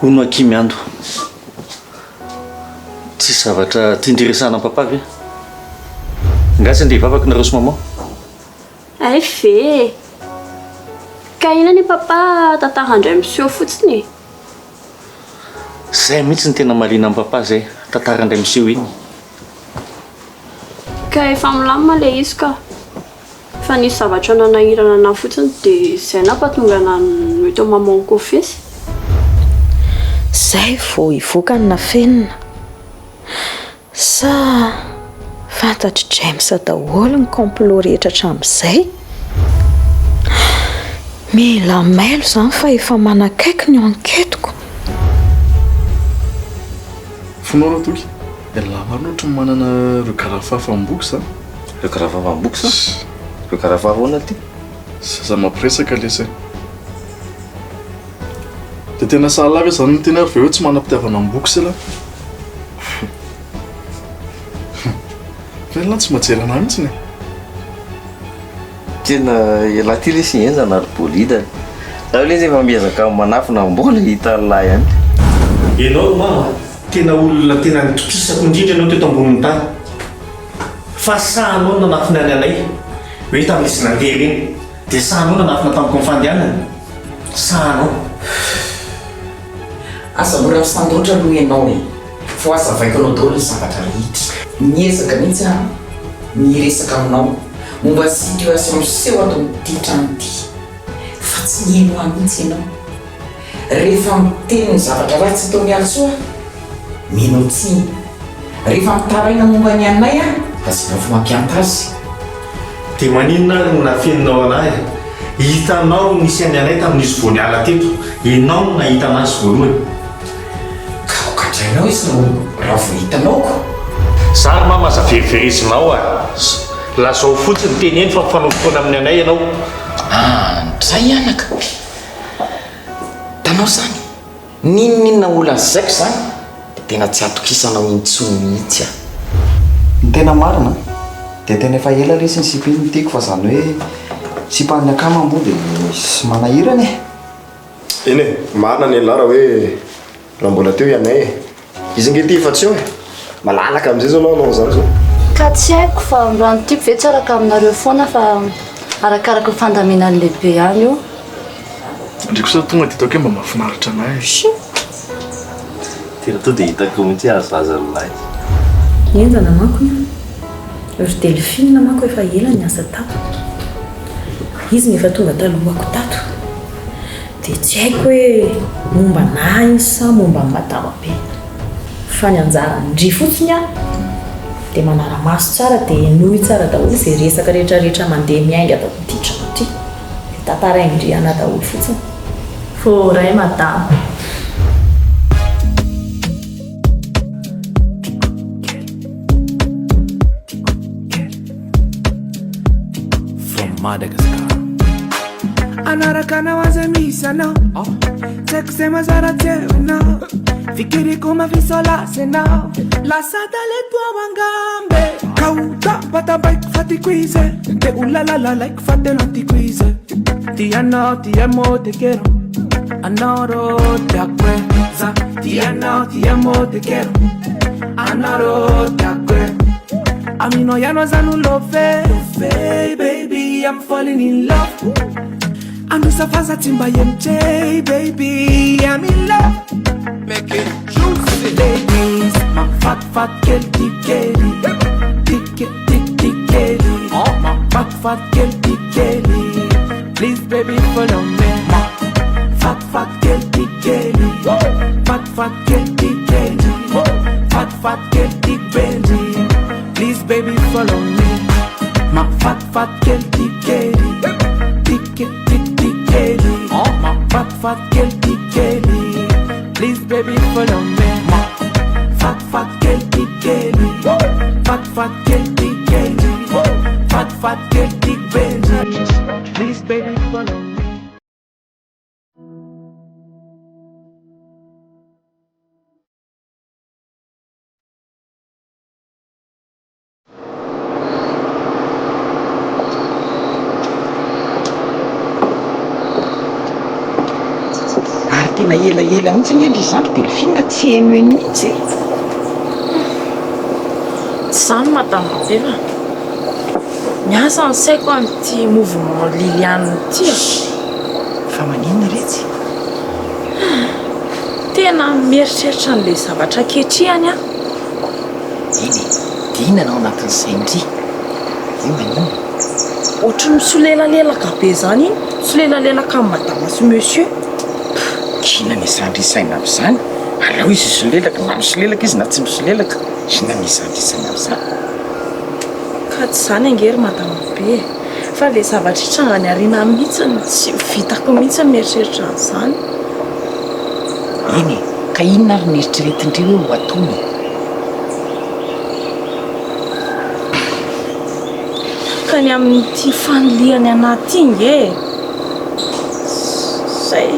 Hono akimiando. Tsy zavatra tindriresana papa ve? Ngasy andray vavaka naroso maman? Ay ve. Ka ina ni papa tantara andray miseho fotsiny. Zay mihitsy ny tena marina amin'ny papa zay, tantara andray miseho iny. Ka efa milamina le izy ka. Fa nisy zavatra nanahirana anahy fotsiny dia izay nampatonga anahy eto maman confesse. Zay vao ivoaka ny nafenina. Sa fantatry James daholo ny complot rehetra hatramin'izay. Mila mailo zany fa efa manakaiky ny anketiko. Fonao toky. Lamarina ohatra manana reo karafafa amboky sa? Reo karafafa amboky sa? Reo karafafa ahoana ty? Sasa mampiresaka lesay. Dia tena sahalava zany ny tena ary ve hoe tsy manam-pitiavana amboky se la? Felona tsy mahajery anahy mihitsy ne. Tena ela ty le sy enjana ary bolida. Raha le efa miezaka manafina mbola hita lahy ihany. Ianao mama, tena olona tena nitopisako indrindra ianao teto ambonin'ny tany. Fa sahanao nanafina any Anay. Hoe tamin'izy nandeha reny. Dia sahanao nanafina tamiko ny fandehanana. Sahanao. Asa mora sandroatra aloha ianao e. Fa azavaiko anao daholo ny zavatra rehetra. Miezaka mihitsy a miresaka aminao momba situation miseho ato amin'ity trano ity. Fa tsy nihaino ahy mihitsy ianao. Rehefa miteny ny zavatra ratsy atao miala soa mihainao tsiny. Rehefa mitaraina momba ny Anay a da sy nao fa mampianta azy. Dia maninona no nafeninao anahy? Hitanao nisy any Anay tamin'izy vao niala teto. Ianao no nahita anazy voalohany. Ka hokatrainao izy no raha vao hitanaoko. Zary mama aza veriverezinao a. Lazao fotsiny teny eny fa mifanofotoana amin'ny Anay ianao. Zay anaka. Tanao zany. Ninona olona zaiko zany dia tena tsy atokisanao intsony mihitsy a. Ny tena marina dia tena efa ela lesy ny sipiny tiako fa zany hoe sipan'ny akama moa dia sy manahirana e. Eny e, marina ny lara hoe raha mbola teo Anay. Izy nge ty efa tsy eo e. Malalaka amin'izay zao anao zany zao. Ka tsy haiko fa rano ty ve tsaraka aminareo foana fa arakaraka fandaminan'ny lehibe ihany io. Ndriko sa tonga dia taoko hoe mba mahafinaritra anahy. Tena to dia hitako mihitsy azaza lahy. Enjana manko io. Ry Delphine manko efa ela ny asa tato. Izy nefa tonga talohako tato. Dia tsy haiko hoe momba anahy sa momba ny madama be. Fa ny anjara ndry fotsiny a dia manara-maso tsara dia nohy tsara daholo izay resaka rehetrarehetra mandeha miainga ato amin'ity trano ity. Dia tantaraindriana daholo fotsiny. Fô ray madama. Madagascar. Anarakana wazamisana sekusema zaratena fikiri kuma visola sena la sadale tua wangambe kauta batabai fatikwize te ulala like fatelo tikwize tiano tiamo te quiero anoro te acuerdas tiano tiamo te quiero anoro te acuerdas a mí no ya no es love baby I'm falling in love I'm just a fast timba MJ baby I'm in love make it juicy ladies my fat girl tikeli tikeli oh my fat girl tikeli please baby follow me my fat girl tikeli fat girl tikeli fat girl tikeli please baby follow me my fat girl tikeli tikeli oh my fat girl tikeli please baby follow me my fat girl tikeli fat girl tikeli fat girl tikeli please baby follow me. tena elaela mihitsy ny endry zandro delphine tsy haino eny mihitsy zany madama miasa ny saiko amin'ity mouvement Liliane ty fa maninona retsy tena mieritreritra n'le zavatra kehitrihany a eny dina anao anatin'izay ndry io maninona ohatry misolelalelaka be zany iny solelalelaka amin'ny madama sy monsieur kina miasandrisaina amin'izany alao izy solelaka na misolelaka izy na tsy misolelaka ina miasandrisaina amin'izany ka tsy zany angery madama be fa le zavatra hitrangany ariana mihitsy tsy vitako mihitsy mieritreritra an'izany eny ka inona ary nieritreretindreo hoe ho atony ka ny amin'ity fanoliany anaty inge zay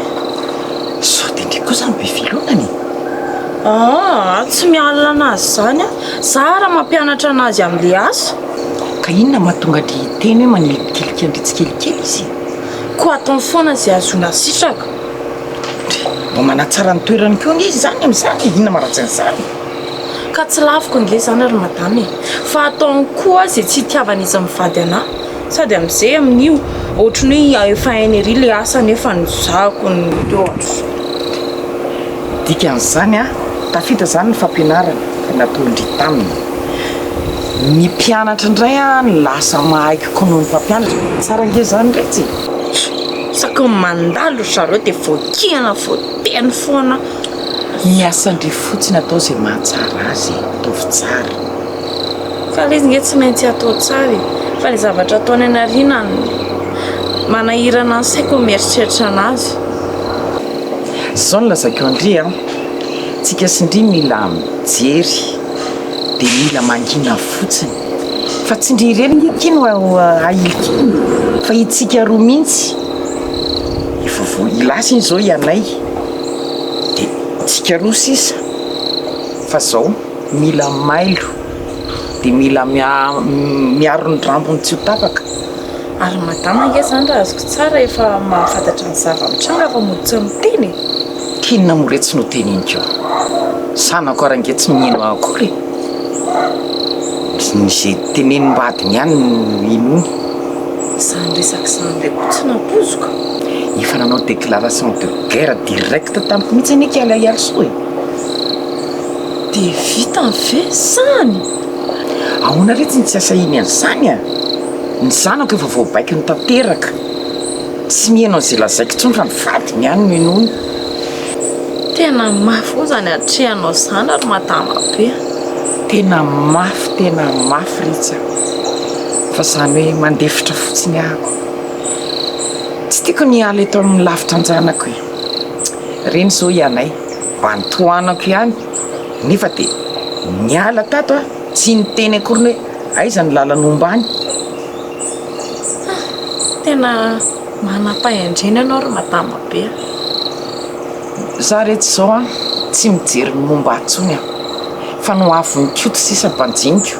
sao dia ndray koa zany be filonany tsy mialina anazy zany a zara mampianatra anazy amin'le asa ka inona mahatonga dry teny hoe manelikelikely andritsikelikely izy ko ataony foana zay azona sitraka mba manatsara ny toerany keo nge izy zany amin'izany inona maratsin'izany ka tsy lafiko ange zany ary madamy fa ataony koa zay tsy hitiavana izy mivady anahy sady amin'izay amin'io ohatrany hoe efa hainy ery le asa nefa nizako ny tohatro dikan'izany a tafita zany ny fampianarana fa nataondry taminy ny mpianatra indray a ny lasa mahaikiko noho ny mpampianatra tsara nge zany retsy saka mandalo zareo dia voakihana voateny foana miasandry fotsiny atao zay mahatsara azy ataovy tsara fa le izy nge tsy maintsy atao tsara fa ny zavatra ataony anariana manahirana ny saiko mieritreritra anazy zao ny lazako andry a tsika sindry mila mijery dia mila mangina fotsiny fa tsy ndry ireny ikino ailokiny fa itsika roa mihitsy efa ilasa iny zao Anay dia tsika roa sisa fa zao mila mailo dia mila miaro ny rambony tsy ho tapaka ary madama nge zany raha azoko tsara efa mahafantatra ny zava-mitranga fa moditsy miteny kinona moretsy no teny iny keo sanako arange tsy miheno akory zay tenenim-badiny ihany inony zany resaka zany ndraiky tsy napozoka efa nanao déclaration de guerre direct tamiko mihitsy aneky alahiarysoa dia vita ny ve zany ahoana retsy ny tsy asahiny an'izany a ny zanako efa voabaiky ny tanteraka tsy miheno an'izay lazaiko tsony fa mivadiny ihany no inony tena mafy koa zany atrehanao zany ary madama be tena mafy retsy fa zany hoe mandefitra fotsiny ahako tsy tiako ny ala eto amin'ny lavitra anjanako e reny zao Anay mba nitohanako ihany nefa dia niala tato a tsy niteny akoriny hoe aiza ny lalanombany tena manam-pahendrena ianao ry madama be za retsy zao a tsy mijery ny momba atsony a fa no avony koto sisa mpanjiniko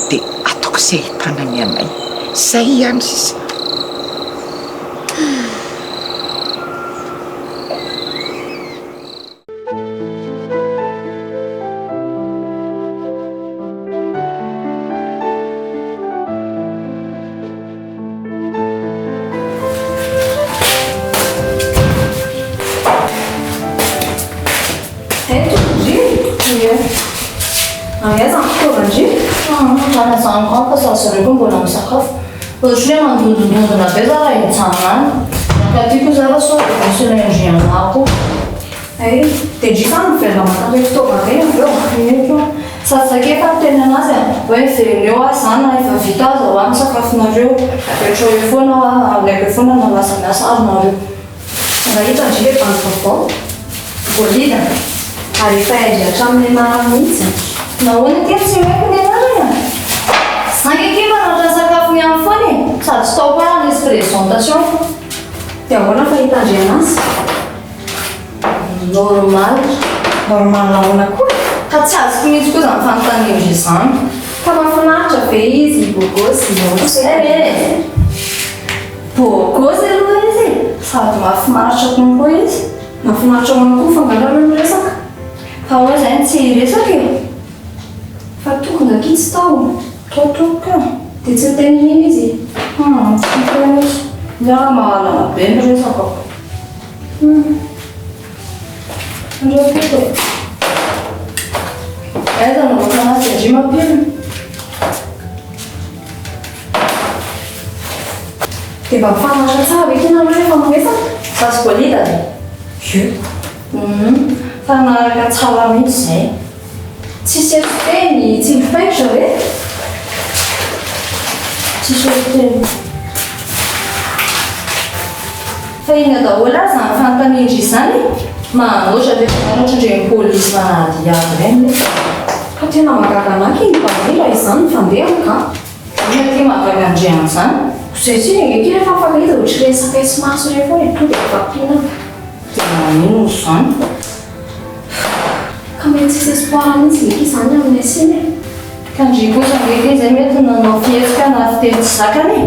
dia ataoko izay ahitana ny Anay zay ihany sisa Sareko mbola misakafo ohatry hoe mandondondondona be za raha hitsangany nakatiako za raha sao misy laindrianako dia ndrika mivelona matanjy fitaovana reny aveo satsakeka teny anazy hoe veleo a zany na efa vita aza ho any sakafonareo petrao eo foana alaiko eo foana na lasa miasa azonareo raha hita ndrika banivavao bolida ary efa endry hatramin'ny mara mihitsy nahoana ty tsy haiko ny anarana sangekiva natra sakafo ny amin'ny foany sady tsy tao koa nisy présentation dia ahoana fahitandry anazy normal ahoana koa ka tsy azoko mihitsy koa zany fanontaniandry izany ka mahafinaritra be izy bogosy bogosy aloha izy sady mahafinaritra konkoa izy mahafinaritra hoanako fangalana resaka fa hoa zay tsy resaka e fa tokony akitsy tao totoka dia tsy teniny izy miara mahalana be ny resaka andreopito aizana vakanazy andry mampino dia mba mifanatra tsara ve tena aloha rehefa manesaka sasy bolidany fa naraka tsara mihitsy zay tsy sefiteny tsy mifaitra hoe tsy sefiteny fa ina daholo azy zany fantanindry izany manoatra ve manoatra ndreny polisy manady aby reny fa tena magaganaky iny mpanila izany fandeha ka ina ty mahagaga andriana zany zay tsy negeky rehefa afaka izy ohatry resaka isy maso re foa to dia fampina dia manino zany ka mety tsisy espoir mihitsy ngeky izany amin'ny asiny ka ndry kosa ngeky izy mety nanao fiesika na fiteny tsy zakany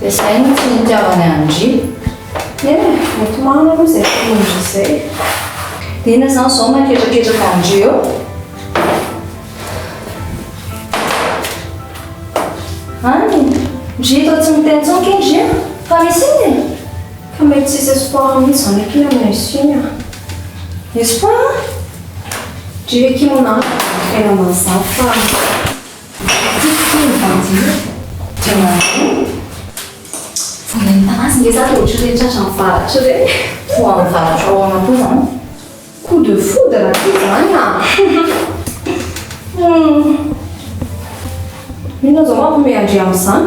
dia zay no tsy nitiavany andry mety mana aloha zay fondry zay dia ina zany zao maketraketraka andry eo any ndry hita tsy miteny tsonky indry fa misy iny ka mety tsisy espoir mihitsy zany akiny amin'ny asiny espoir ndry ve kimona tena mazava fa Tanazy nge zany ohatry rehetratra mivaratra re fo amin'ny varatra ao ana koa zany coup de foudre ty zany mino zao mampome andry amin'izany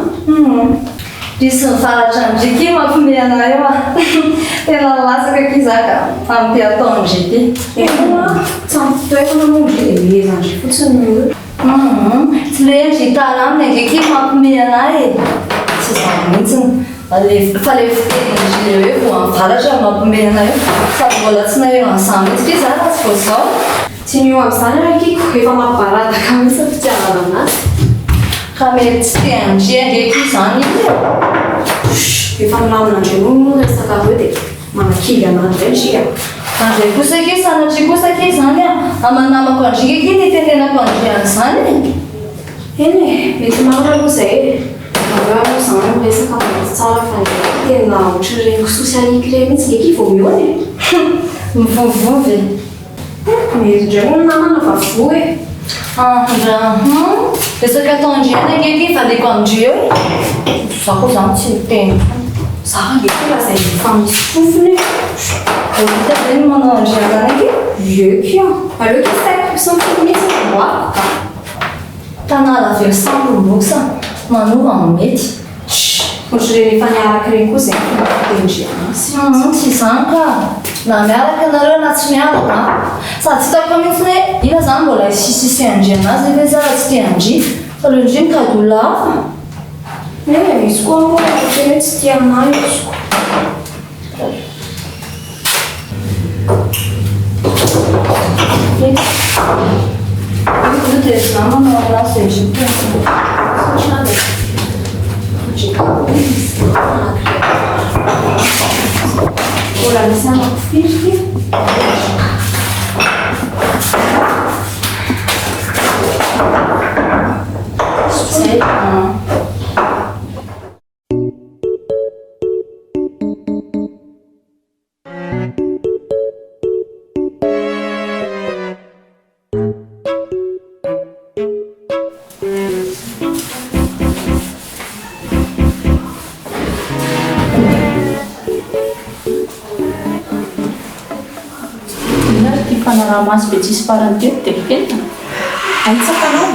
risy mivaratra andriky mampome ana eo tena lasaka kizaka amin'ny ty atao andriky tsy ampitoerana mondry dia miheza andry fotsiny tsy le endry tala aminy andriky mampome ana e tsy zany mihitsiny fa le fiteny hoe vo mivaratra mampome ana io sady mbola tsy naeo an'izany mihitsy ty zany tsy vo zao tsy nio amin'izany rakiko efa mampibaradaka mihitsy fitiavana anazy ka mety tsy te andria ndraiky izany efa milamina andreno resaka hoe dia manakily anazy andria andray kosa ke sanatry kosa ke zany amanamako andrika ke nitenenako andrian'izany eny e mety marina aloha zay aveo zany resaka maty tsara fa tena ohatry reniko sosialiky re mihitsy ngeky vao miony mivovovy mety ndray moa namana fa vo e resaka atao andriana ngeky valeko andry eo za koa zany tsy miteny za ngeky raha zay fa misy fofony hita zany manao andriana ngeky eky aleoky saiko sampo mihitsy mboako ka tanala aveo samboloksa manova mety ohatry re rehefa niaraka reny koa zay fitendriana tsy zany ka na miaraka nareo na tsy miaraka sady tsy hitako mihitsy hoe ina zany mbola sisisy andry anazy ve zara tsy te andry fa le ndry mikady olona hafa misy koa moa ohatry hoe tsy tia anay izy koa dia zany manao anazy Ora mi siamo figli. Sei. Masy be tsisy farany teo dia mipentana aitsakanao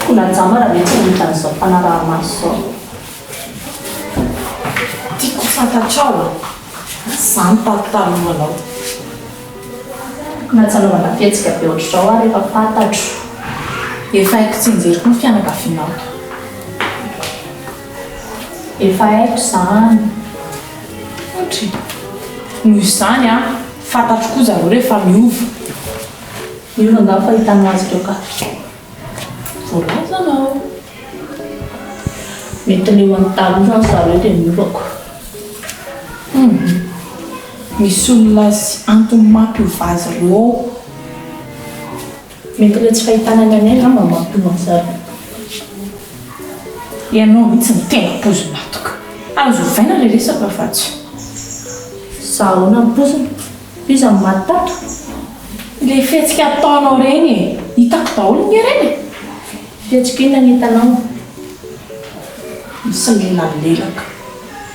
konanjama raha mety mitan'izao fanaraha-maso zao tiako fantatrao zany tatalohanao konantsanaovana fietsika be ohatr'izao ary efa fantatro efa haiko tsy injeriko ny fianakavinao efa haiko zany ohatra noho izany fantatro koa zareo rehefa miova io angao fahitana azy teo ka voalazanao mety leo amin'ny taloha zany zareo dia miovako misy olona sy antony mampiovazy reo mety le tsy fahitana ny anay lamba mampiovazary ianao mihitsy ny tena pozina atoka azo vaina le resaka fatsy zahoana ny pozina iza ny matato le fihetsika ataonao reny hitako daholo ny reny fihetsika inona ny hitanao misy lelalelaka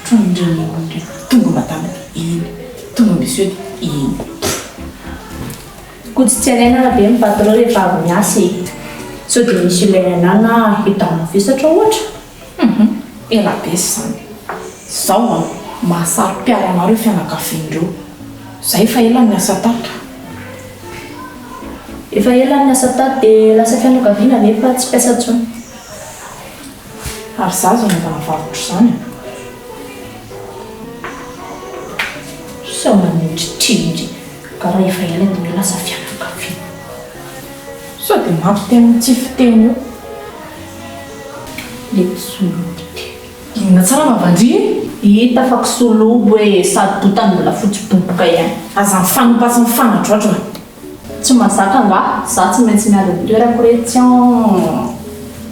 trondriny tonga matana iny tonga misy hoe iny ko tsy alaina be ny patron rehefa avy miasa sao dia misy ilaina na hitana visatra ohatra ela be zany zao mahasary mpiaranareo fianakafiandreo zay fa ela ny asa tato efa ela ny asa tato dia lasa fianakaviana nefa tsy mpiasa ntsony ary za zao navana varotra zany sao manindritrindry ka raha efa ela dia lasa fianakaviana sao dia mampiteny tsy fiteny io le solobo inona tsara mavandry hita fa kisolobo hoe sady botany mbola fotsy boboka ihany aza mifanopasy mifanadroatra tsy mazaka nga za tsy maintsy miady ny toerako retian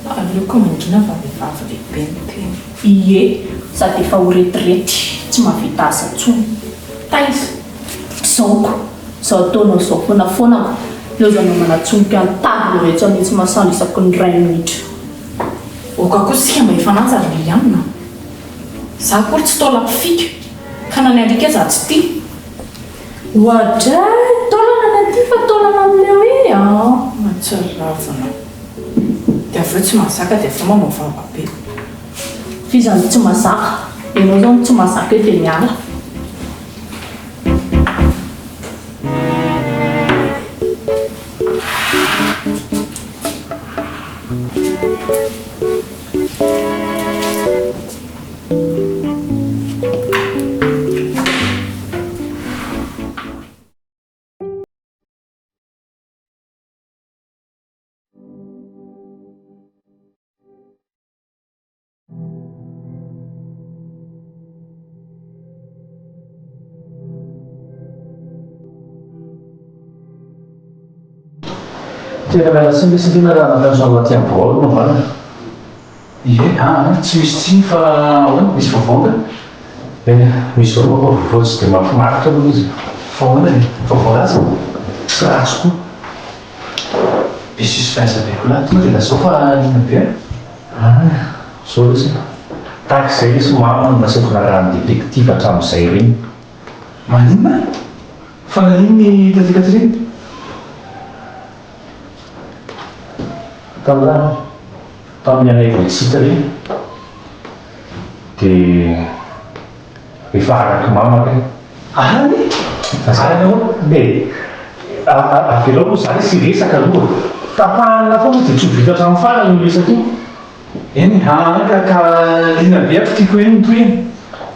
aleoko mangina fa vehivavy lehibe ny teny ie sady efa ho retirety tsy mahavita asa ntsony taiza zaoko zao ataonao zao fonafoana leo zao anao manatsonika ny tavy lo rehetra mihitsy masandy isaky ny 2 minitra oka koa sika mba efa naza ry amina za kory tsy tao lampifika ka nany andrika za tsy tia oadray taolana na ty fa taolana amin'leo e matsaravana dia aveo tsy mazaka dia fa manao vavabe fizany tsy mazaka ianao zao tsy mazaka eo dia miala tena miala sy misy ndrina raha natanjona ty amin'ny voalo no valana tsy misy tsiny fa ahoana misy vaovao ena misy vaovao vaovao tsy dia mahafinaritra aloha izy fa ahoana vaovao azy tsy ratsy koa be suspense be ko lahy tonga dia lasao fa nina be zao izy tahaka izay le somary nasefona raha ny détective hatramin'izay reny maninona fa nanino ny tatikati reny tamin'ny anay voitsika reny dia efa araky mamaka any azany ahoa be avelao moa zany sy resaka aloha tapahana foana dia tsy ho vita hatramin'ny farany no resaka io eny ka lina be apitiako eny toy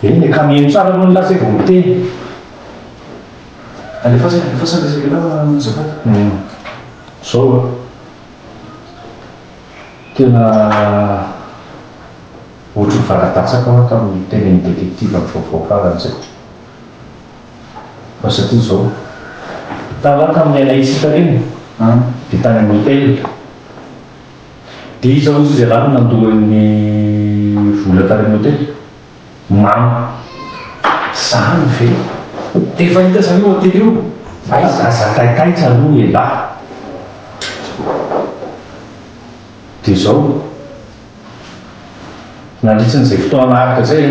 eny ka mihaino tsara aloha ny lasa vao miteny alefa sa resaka ela zafady zao tena ohatry nyvaradatsaka aho tamin'ny tenen'ny détective amin'ny vaovao farany zay fa satria zao tala tamin'ny anay isika reny dia tany amin'ny hôtel dia izao izy zay rano nandohan'ny vola tamin'ny hôtel mamo zany ve dia efa hita zany hôtel io azataitaitra aloha elahy dia zao nandritran'izay fotoana araka zay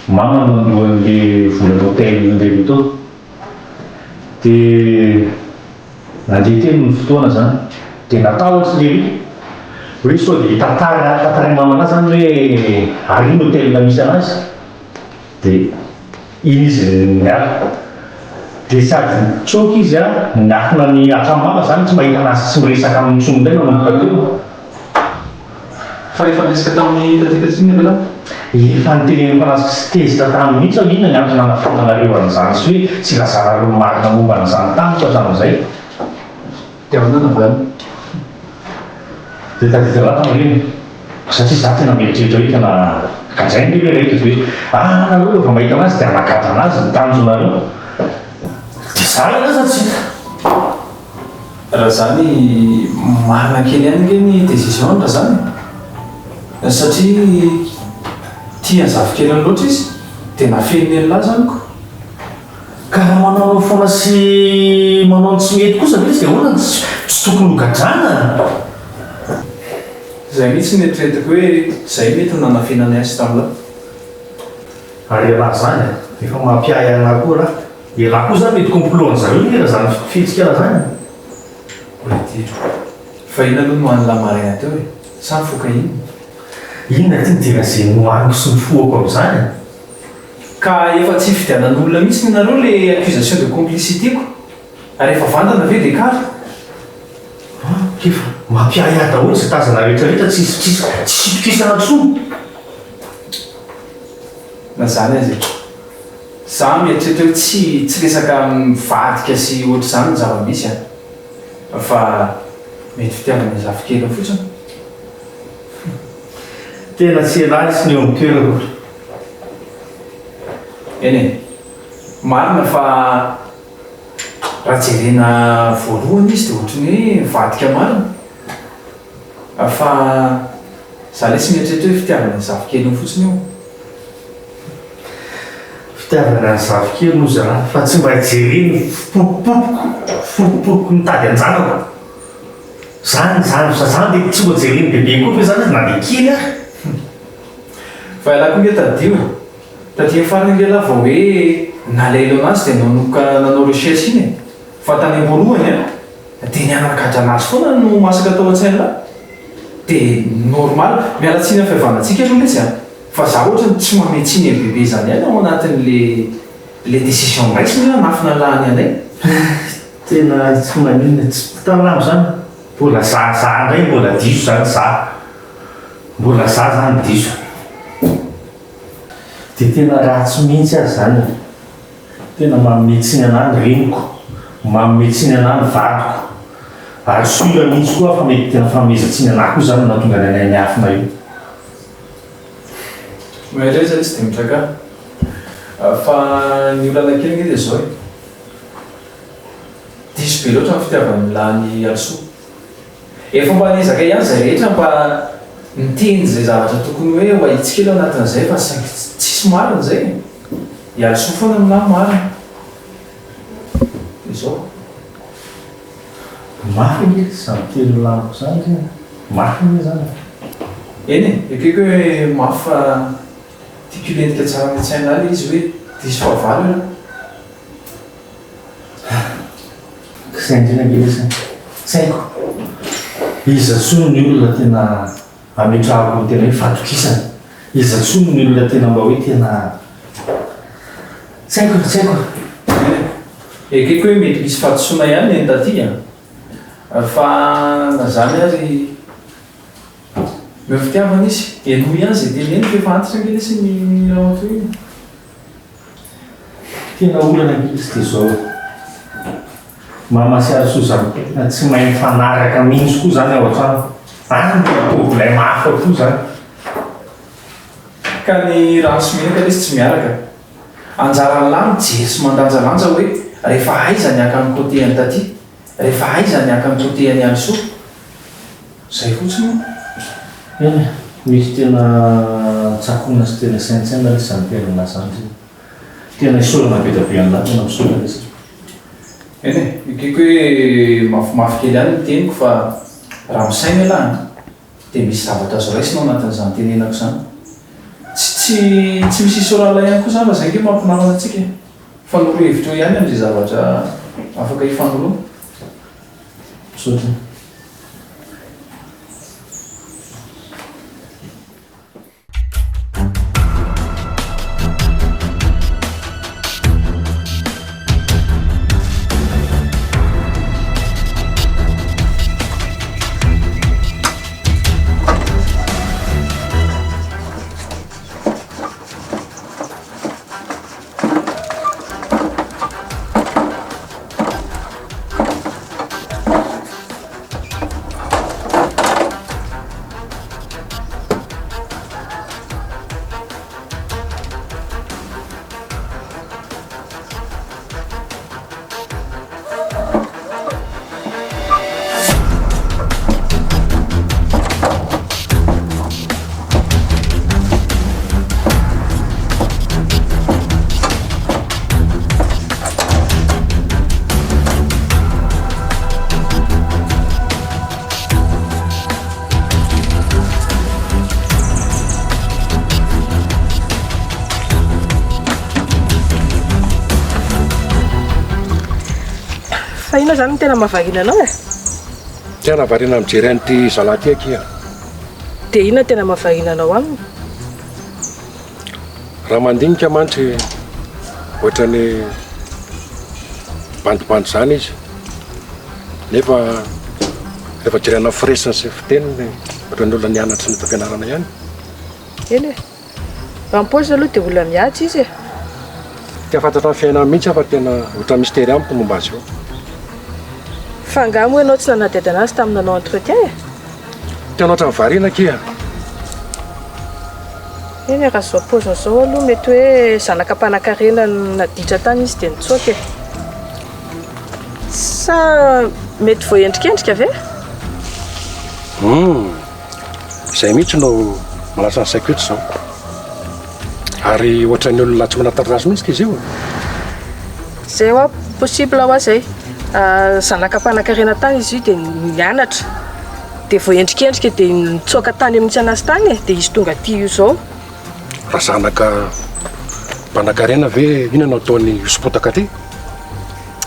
mama nandohan'le volan'ny hôtel indreny to dia nandeha teny ny fotoana zany dia natao ohatry lery hoe sao dia tantara mamana zany hoe ariny hôtel misy anazy dia iny izy miala dia sady tsoky izy miafina ny atramama zany tsy mahita anazy tsy miresaka amin'ny tsonondray manomboka fa efa resaka tamin'ny tatikatiny avela efa nyteneny mpanazy tezitra tamin'ny mihitsy aho inona ny antony anafonanareo an'izany sy hoe tsy lazarareo marina momba an'izany tamiko hatramin'izay dia avanana vany dia tadidiraha tamin'ireny satria za tena mieritreritra hoe tena ka zay ny rehetra hoe nareo efa mahita anazy dia anakata anazy nitanjonareo dia zany azatsika raha zany marina kely ihany nge ny décision raha zany satria tia zavikely loatra izy dia nafeniny ela zanyko ka raha manao foana sy manao tsy mety kosa izy dia hoana tsy tokony hogadrana zay mihitsy netretiko hoe zay mety nanafenany azy tamila ary raha zany efa mampiay ana koa raha elahy koa zany mety complot zareo nera zany fihetsika raha zany fa ina aloha no han'lamaraina teo e samy foka iny inona ty ny tena zay nohaniko sy nifoako amin'izany ka efa tsy fidianan'olona mihitsy nareo le accusation de complicité ko ary efa vandana ve dia kara efa mampiay ahy daholo sy tazana rehetrarehetra tsy sitokisana tsoa na zany azy za mieritreritra hoe tsy resaka mivadika sy ohatr' zany ny zava-misy a fa mety fitiavana zafikely fotsiny tena tsy elahy sy ny eo amin'ny toerako eny e marina fa raha jerena voalohany izy dia ohatrany hoe mivadika marina fa za le sy mieritreritra hoe fitiavana zafikely fotsiny io fitiavana ny zavikely no zara fa tsy mba jereny fopopoko mitady anjanako zany dia tsy mba jereny bebe koa fa zany na dia kely ahy fa ialako nge tadia farany nge laha vao hoe nalailo anazy dia nanao recherche iny e fa tany am-boalohany a dia nianakadra anazy foana no masaka tao an-tsaina lahy dia normal mialatsiny amin'ny fihavanantsika aloha izy a fa za ohatrany tsy mametsiny e bebe zany ihany ao anatin'le décision raisy ny anafina lahany anay tena tsy maninona tsy tanamo zany mbola za indray mbola diso zany mbola za zany diso dia tena ratsy mihitsy azy zany tena mametsiny anahy ny reniko mametsiny anahy ny vadiko ary soira mihitsy koa fa mety tena famezatsiny anahy koa zany natonga ny anay niafina io maindray zany izy dia mitraka fa ny olana kely nge dia zao e diso be loatra ny fitiavany lahany also efa mba nizaka ihany zay rehetra mba niteny zay zavatra tokony hoe ho ahitsikely anatin'izay fa tsisy marina zay ialso foana aminahy marina dia zao mafy nge zany telo laniko zany tena mafy nge zany eny e ekeko hoe mafy fa tiako lentika tsara ny-tsaina aly izy hoe diso fahavalo io saindrina nge lesany tsy haiko iza tsono ny olona tena ametrahako tena hoe fatokisana iza tsono ny olona tena mba hoe tena tsy haiko ekeko hoe mety misy fatosoana ihany ny taty fa na zany ary meo fitiavana izy enoy ihany zay teny eny fefa antitra nge lesy ny rahato iny tena olana ngizy dia zao mamasiary sozany tena tsy mahay mifanaraka mihitsy koa zany ao an-trano problème hafa koa zany ka ny rano sy menaka lesy tsy miaraka anjarany lany jery sy mandanjalanja hoe rehefa aiza ny aka amin'ny côté any taty rehefa aiza ny aka amin'ny côté any also zay fotsiny eny misy tena tsakona sy tena saintsaina lesy zany tenana zany tena isorana betabe an'la tena misorana lesy eny e ekeko hoe mafimafy kely ihany ny teniko fa raha misaina lahany dia misy zavatra azo raisinao anatin'izany tenenako zany tsy misy isorala ihany koa zany fa zay nge mampinarana antsika fa noro hevitra eo ihany amin'izay zavatra afaka hifanoroana misaotra fa ina zany tena mahavahina anao e tena varina mijery an'ity zalahy ty akia dia ina tena mahavahina anao aminy raha mandinika mantry ohatrany bandibandy zany izy nefa rehefa jerena firesiny sy fiteniny ohatrany olona nianatra ny fampianarana ihany eny e rampôzy aloha dia olona mihatsy izy e tia fantatra ny fiainana mihitsy fa tena ohatran'ny mystère amiko momba azy io fa angamo ianao tsy nanadady anazy tamin'ny nanao entretien e tianao ohatran'ny variana kia eny raha zao paoziny zao aloha mety hoe zanaka mpanan-karena naditra tany izy dia nitsoaka e sa mety voaendrikendrika ve izay mihitsy no malasa ny saiko eto zao ary ohatran'ny olona tsy manatatra azy mihitsy ka izy io zay hoa possible hoa zay zanaka mpanan-karena tany izy io dia nianatra dia voaendrikendrika dia nitsoaka tany amintsy anazy tany e dia izy tonga ty io zao raha zanaka mpanan-karena ve inona ataony isompotaka ty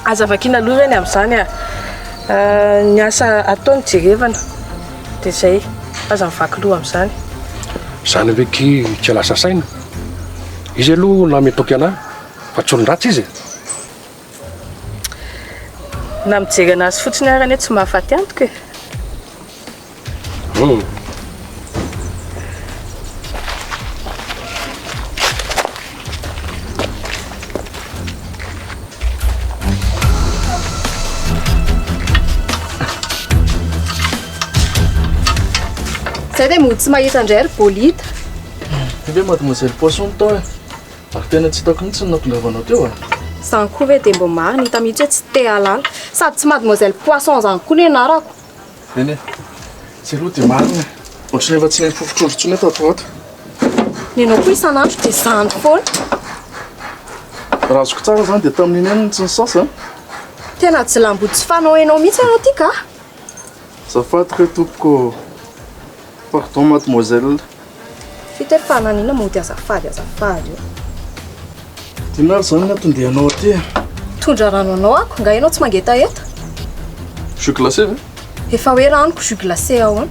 azavakina aloha reny amin'izany ny asa ataony jerevana dia zay aza mivaky loha amin'izany zany hoe ki tsy lasa saina izy aloha na metoky anahy fa tsy olon-dratsy izy na mijery anazy fotsiny arany hoe tsy mahafaty antoko e zay dia mody tsy mahita indray ry bolita ve mademoiselle poisson tao e ary tena tsy hitako mihitsy ny natongavanao teo a zany koa ve dia mbo marina hita mihitsy hoe tsy te halala sady tsy mademoiselle poisson zany koa ny anarako eny e tsy aloha dia marina ohatrany efa tsy nainy fofotrondro tsony eto atao ato ny anao koa isan'andro dia zandry foana raha azoko tsara zany dia tamin'iny ihany tsy nisasa tena jilambo tsy fanao hainao mihitsy ianao ty ka zafady ka tompoko pardon mademoiselle fita hoe fananina mody azafady io tinary zany natondehanao aty tondra rano anao ako nga ianao tsy mangeta eta jus glacé ve efa hoe ranoko jus glacé ao any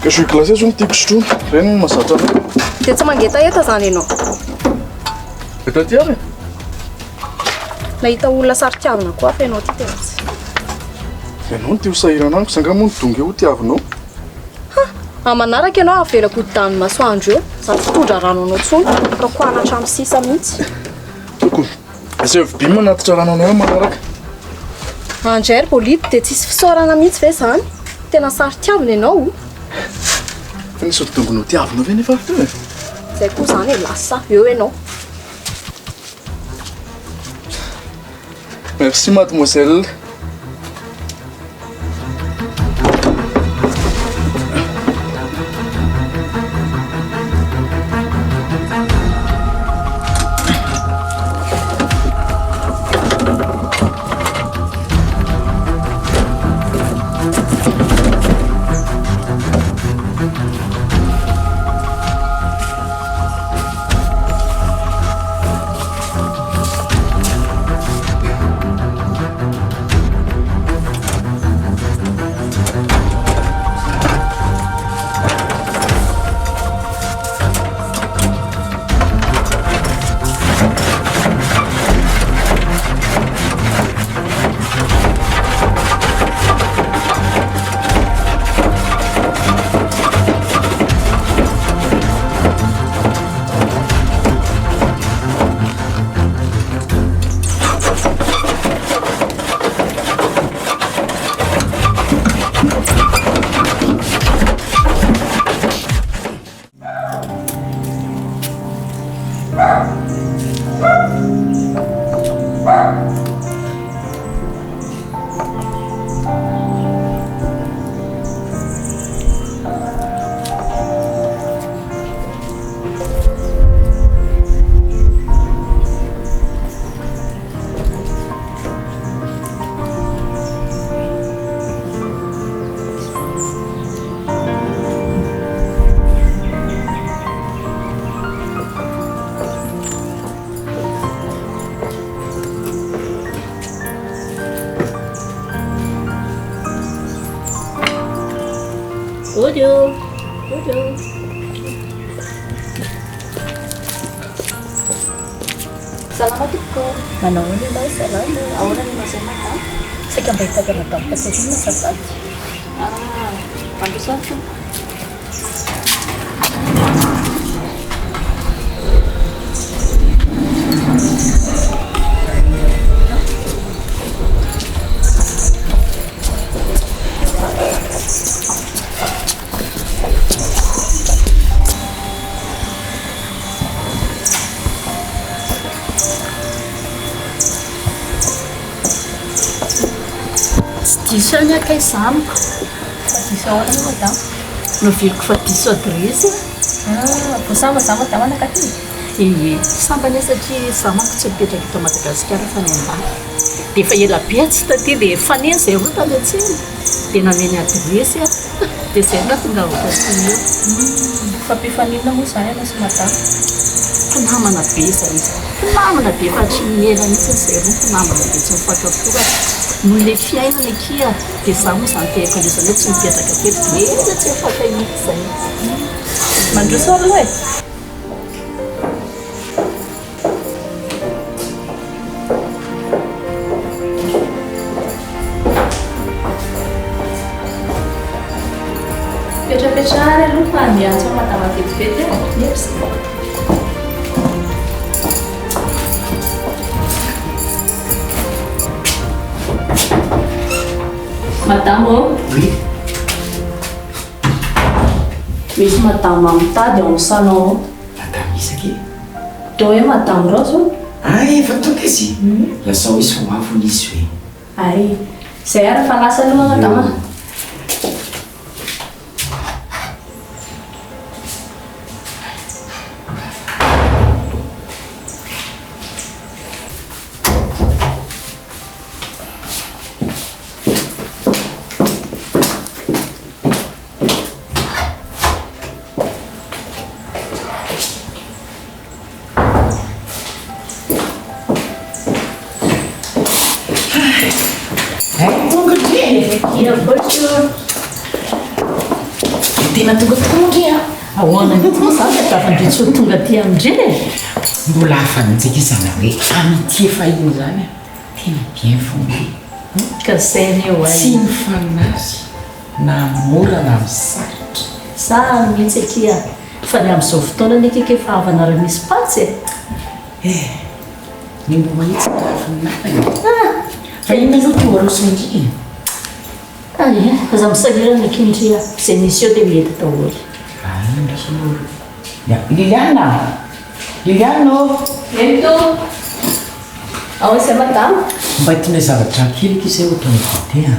ka jus glacé zao nytiako sotrony reny no mahazatra anao dia tsy mangeta eta zany ianao eta ty ary nahita olona saritiavina koa fa ianao ty tena tsy ianao no ty ho sahirananiko sangamo ny donga ho tiavinao amanaraka ianao avelako dany masoandro eo zany fitondra rano anao tsony ataoko anatra amin'ny sisa mihitsy toko izay vibima natitra rano anao manaraka andray ry bolita dia tsisy fisaorana mihitsy ve zany tena saritiavina ianao fa nisy dongonao tiavinao ve nefa teo e zay koa zany e lasa eo ianao merci mademoiselle Bonjour. Bonjour. Salamat po. Manong ba? Salamat. Ahora ni masama. Sa kambay taga na to. Kasi hindi masasat. Pantusan po. Diso niya kay Sam. Diso ako naman madam. Noviko fa diso adresse. Sama-sama tama na kati. Samba niya satria sama ko sa pitraki to Madagasikara fanenda. Di fa ela piazza tati de fanenza eu ta letsin. Di na niya adresse. Di senda tunga ko siyo. Fa pifanina mo saya na mata. Kunama na pesa isa. Kunama na pesa chinela ni sesero. Kunama na pesa fakafuga. Mulhe fiainana kia dia zaho moa izany tehako an'izany hoe tsy mipetraka teto mena tsy afaka hita izay. Mandroso aloha e. Petrapetrahary aloha fa miantso matama vetivety e. Merci. Madame, oui. Misy madame mitady ao amin'ny salon. Madame isaky. Teo hoe madame Rose. Ay, efa tonga izy. Lasa hoe soavony izy hoe. Ay, izay ary fa lasa aloha madame. Tena tonga tondry a. Ahoana mihitsy moa zany tafandritso tonga aty amindreny e. Mbola hafanitsika izany hoe amity efa iny zany tena bien fondé. Ka zay ny eo Tsy mifanazy na mora na misarotra. Sa mihitsy akia fa ny amin'izao fotoana nekeka efa havana raha misy patsy e. Ny mbo mahitsy kafinafana. Fa iny aloha tonga rosondry. Ay, aza misalirana kindria izay nisy eo dia mety daholo. Liliana! Liliana! Ento! Ao izay madame? Mba hitondray zavatra kely izay ohatran'ny goûter.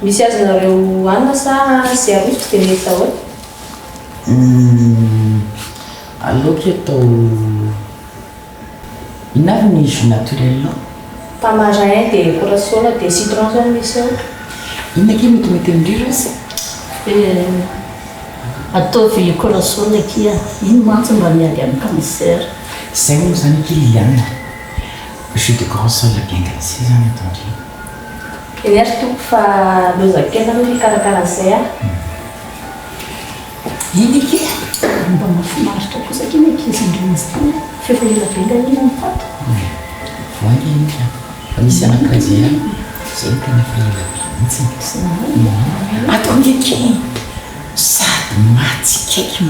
Misy azonareo hanina sa izay aroso dia mety daholo? Aleoko atao ina avy ny jus naturel non? Tamarin dia corossol dia citron zany misy eo. Inona ke metimety amindreo izy? Ataovy corossol akia, iny mantsy mba miady amin'ny cancer. Izay moa zany aky Liliana. Jus de corossol bien glacé zany ataondreo. Eny ary toko fa lozakena aloha hikarakara izay a. Iny ke? Mba mahafinaritra kosa aky ny ankizy izy tany. Fefa ela be ngahina mifato. Voangy iny ka. Fa misy anankiray izay a. Izay tena fa ela be mihitsy. Atao ngeky sady mahatsikaiky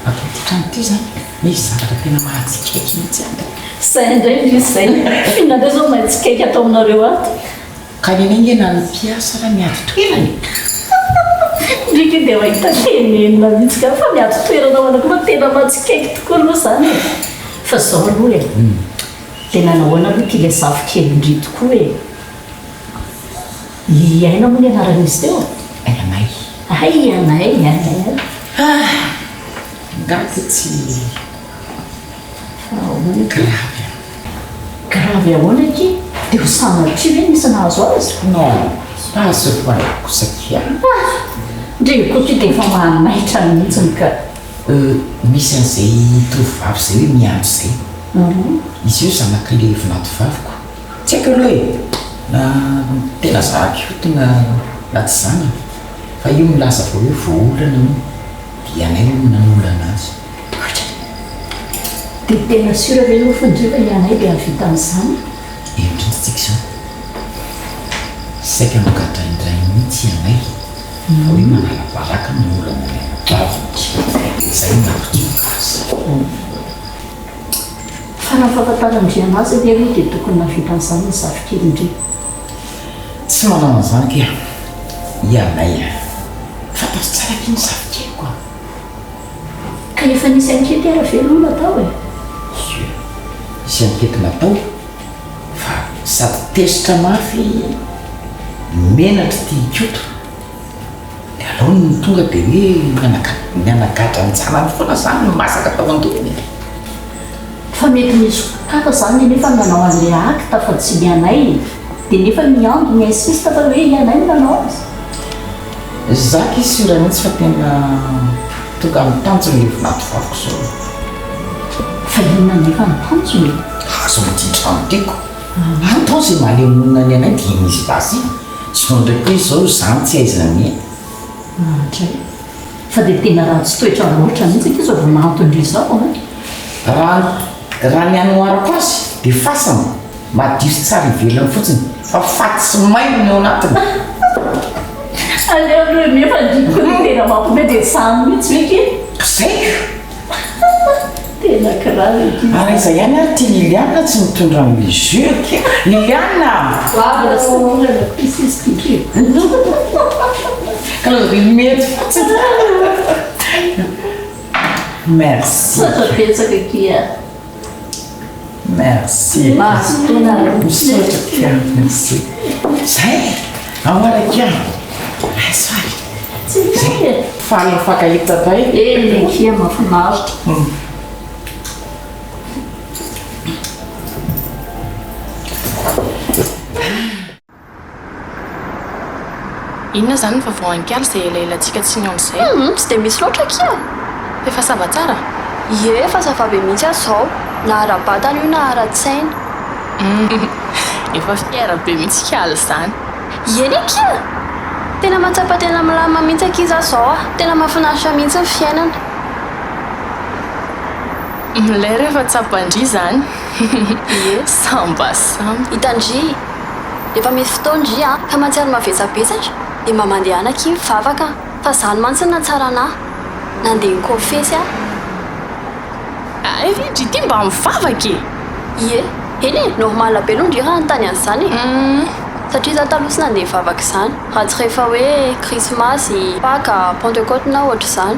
atao ty trano ty zany. Misy zavatra tena mahatsikaiky mihitsy any. Izay indray ndrisy izay. Fihinana zao mahatsikaiky atao aminareo ato. Ka neny nge na ny mpiasa raha miady toerany. Ndriky dia mahita tenenina mihitsy ka fa miady toerana manako ma tena mahatsikaiky tokoa aloha zany e. Fa zao aloha e. Tena nahoana aloha ty ilay zafikely indri tokoa e. Iaina moa ny anaran'izy teo? Anay. Ay, Anay. Gaty tsy gravy. Gravy ahoana aky? Dia ho sanatry hoe nisy nahazo azy? Non, azo valako sakia. Ndreko ty dia efa mahanaitra mihitsiny ka. Misy an'izay tovovavy izay hoe miandro izay. Izy io zanak'ilay vinatovaviko. Tsy haiko aloha e. Na tena zahako io tena na tsy zany. fa io milasa vo hoe voolana no dia anay lo nanolana azy dia tena sura ve no fandriva ianay dia avita an'izany endrintsika zao saika mokatra indray mihitsy ianay fa hoe manala baraka nanolana ny anabavitra zay napitrika azy fa raha fahafantarandriana azy dia hoe dia tokony navita an'izany ny zafikely indri tsy manana an'izany ke ianay fantasy tsara ke ny zafikely koa ka efa nisy ankety ara-velona atao e isy ankety natao fa sady tesitra mafy menatra tiakoto di aloha ny tonga dia hoe mianagatra nyjanany foana zany no masaka tao an-dolony fa mety misy kaka zany nefa nanao an'le akta fa tsy mianay dia nefa miando miinsiste fa hoe ianay no nanao azy zaka izy sura mihitsy fa tena tonga amin'ny tanjony levinato vavoko zao fa inona nefa ny tanjony azo mitindra amitiako atao zay mahalemonina ny anay dia misy basy sy nondraiky hoe zao zany tsy aizana mie atray fa dia tena raha tsy toetra loatra mihitsy ake zao vao mahantondry zao raha ny anoarako azy dia fasana madiso tsara ivelany fotsiny fa faty sy maino ny ao anatiny aleoe mefa diko ny tena mampome dia samy mihitsy veke zay tena kirary ary izay ihany ary tia liliana tsy mitondra amin'ny jeu ke liliana mety fotsiny merci petsaka kia merci misotraka merci zay aoarakia asoary faly fakahita tay kia mafinaritra inona zany ny vavaoankaly zay elaelantsika tsy ny amin'izay tsy dia misy loatra kia efa sava tsara ie fa zava-be mihitsy azy zao na ara-batana io na ara-tsaina efa fiara-be mihitsy kaly zany eny kia tena matsapa tena milama mihitsy akiza zao a tena mahafinaritra mihitsy ny fiainana milay rehefa tsapandry zany ie sambasamby hitandry efa misy fotoandry a ka mahatsiary mavetsabetsatra dia mba mandehana ki mivavaka fa zany mantsy na tsara anahy nandeha ny confesy a evidry ty mba mivavaka e ie eny e normal be aloha ndry raha nytany an'izany satria za taloha sy nandeha mivavaka izany raha tsy rehefa hoe krismasy paka pentecote na ohatra izany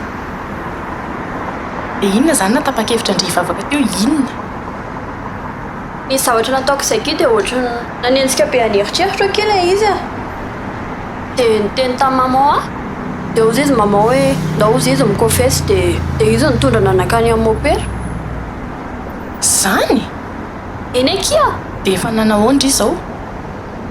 e inona zany natapa-kevitra ndry hivavaka teo inona ny zavatra nataoko izay ke dia ohatra nanenjika be aneritreritra kely izy a dia niteny tamin'ny maman a dia ozy izy maman hoe nda ozy izy miconfesy dia izy nitondra nanakany amin'ny opera zany eny akia dia efa nanahoandry izao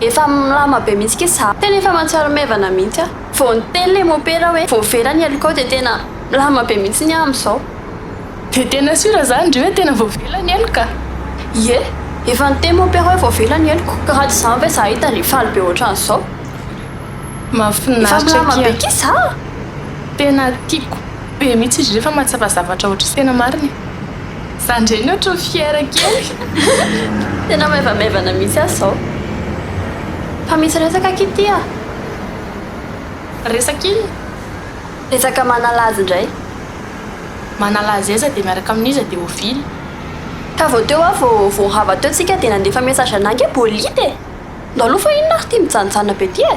efa milama be mihitsy ke za tena efa mahatsiaro mevana mihitsy a vao niteny le mopera hoe vao vera ny alikao dia tena milama be mihitsy ny amin'izao dia tena sura zany ndry hoe tena voavela ny eloka ie efa niteny mopera hoe vao vera ny eliko ka raha tsy izany ve za hita ny faly be ohatran'izao mahafinaritra efa milama be ki za tena tiako be mihitsy izy rehefa mahatsapa zavatra ohatra sy tena mariny za ndreny ohatra fiera kely tena maivamevana mihitsy azy zao fa misy resaka kity a resaka iny resaka manalazy indray manalazy aiza dia miaraka amin'iza dia ovily ka vao teo a vao rava teo tsika dia nandefa message anangy e bolide ndo aloha fa inona ary ty mijanojana be ty e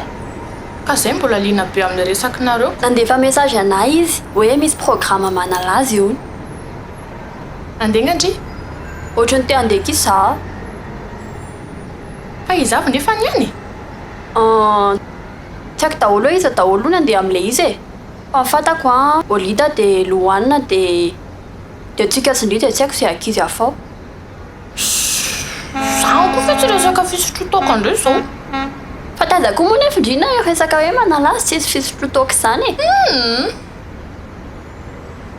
ka zay mbola liana be amin'ny resakinareo nandefa message anay izy hoe misy programme manalazy io andengandry ohatra ny te andeha ki za fa izavy nefa ny any tsy haiko daholo hoe iza daholo no nandeha amin'le izy e fa mifantako a olida dia lohanina dia tsika sindry dia tsy haiko izay akizy afao zaho koa fa tsy resaka fisotro taoko andreo zao fa tazako moa nefa indrina resaka hoe manalazy tsisy fisotro taoko izany e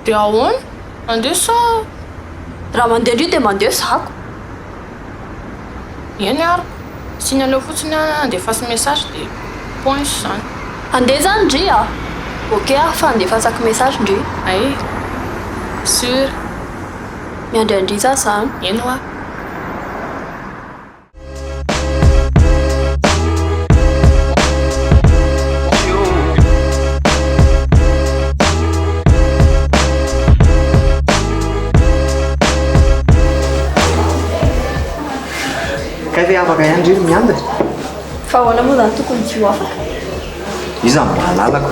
dia ahoana andeha sa raha mandeha indry dia mandeha zako eny ary sy ny aleo fotsiny andefasy message dia point zany andeha zany indry a Ok, fa andefasako message ndre. Ay, sûr. Miandriandry za zany. Eno a. Ka ve afaka ihany reny miandry Fa ahoana moa zany tokony tsy ho afaka. izy mbola lalako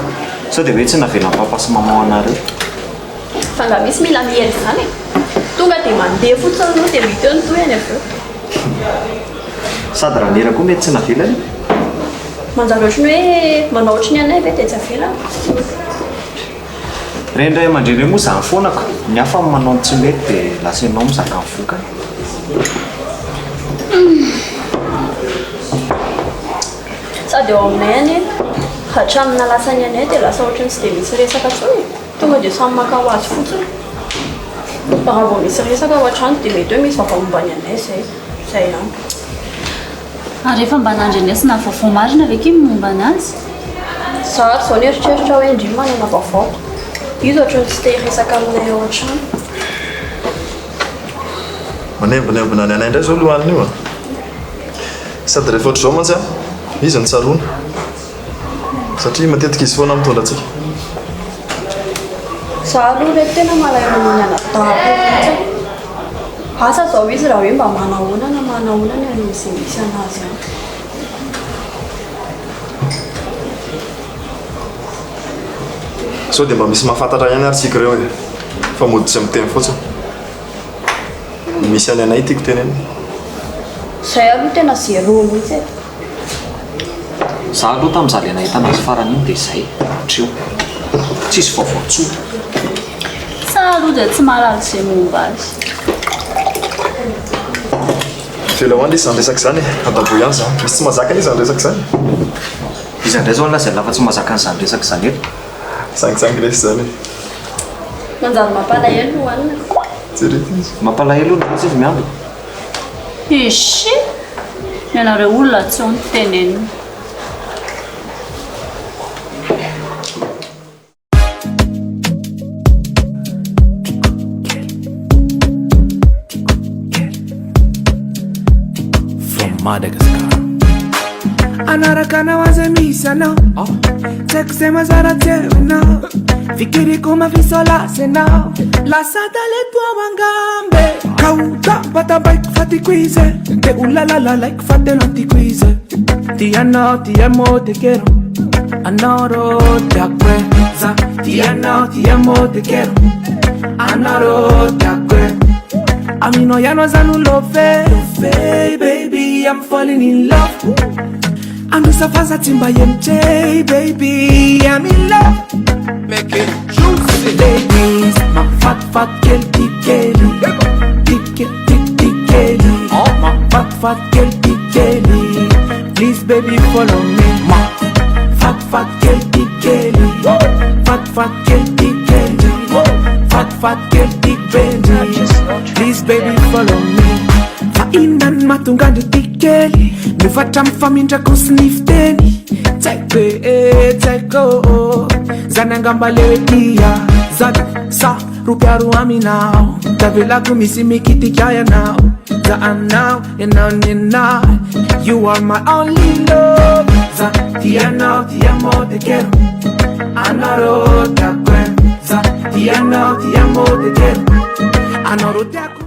sao dia hoe tsy navelany papa sy mama anareo Fa nga misy mila miely zany e. Tonga dia mandeha fotsiny anao dia mity eo ny toy any avy eo. sady raha nera koa mety tsy navelany Manjary ohatrany hoe manao ohatry ny anay ve dia tsy avelany. rendray aman-dreny moa zany foanako ny hafa manao tsy mety dia lasa ianao mizaka mivoka Sady eo aminay any hatramin'ny nalasany anay dia lasa ohatrany tsy dia misy resaka tsony. Tonga dia samy maka ho azy fotsiny. Raha vao misy resaka ao an-trano dia mety hoe misy vaovao-mombany anay zay ihany. Ary rehefa mba nandry anay sy navaovao marina ve kimy momba anazy? Za zao ny eritreritra hoe indrimo manana vaovao. Izy ohatrany tsy te resaka aminay ao an-trano. manembonembona ny anay indray zao alohaniny io a sady rehefa ohatr'izao mantsy a izy ny tsaroana satria matetika izy foana mitondra antsika Za aloha reto tena malaina amin'ny anadahako. Asa zao izy raha hoe mba manahoana amin'izay misy anazy any. sao dia mba misy mahafantatra ihany ary tsika ireo e fa mody tsy miteny fotsiny misy any anay tiako teneny Zay aloha tena zéro mihitsy e. za aloha tamin'izaly nahita anazy farany iny dia izay trio tsisy vaovao tsotra Sa aloha dia tsy mahalala izay momba azy. fela hoandry izy zany resaka izany adabo ihany zany misy tsy mahazaka izy zany resaka izany izy andray zao lazay lafa tsy mahazaka an'izany resaka izany eto sangisangy resy zany Manjary mampalahelo hoanina. jerety izy mampalahelo ny izy miandro Ishi, ianareo olona tsy ho nitenenina. Madagascar anarakana wazamisana sekusema zaratewena fikiriko mavisolasena lasadaletua wangambe kauta batabaik fatikwize te ulalala like fatelantikwize tiano tiamo te quiero anoro te acuerdas tiano tiamo te quiero anoro te acuerdas a mí no ya no es anulove baby I'm falling in love I'm just a fast timba MJ baby I'm in love make it juicy ladies my fat girl big girly big oh my fat girl big girly please baby follow me my fat girl big girly fat girl big girly fat girl big belly please baby follow me fainan matonga ndotikely mivatra mifamindra kosinifteny tsaiko zany angambaleoetia zany sa rupiaro aminao tavelako misy mikitika yanao za anao yanao you are my only love za tianao tiamo te quiero anaro te acuerdas tiano te amo te quiero anoro te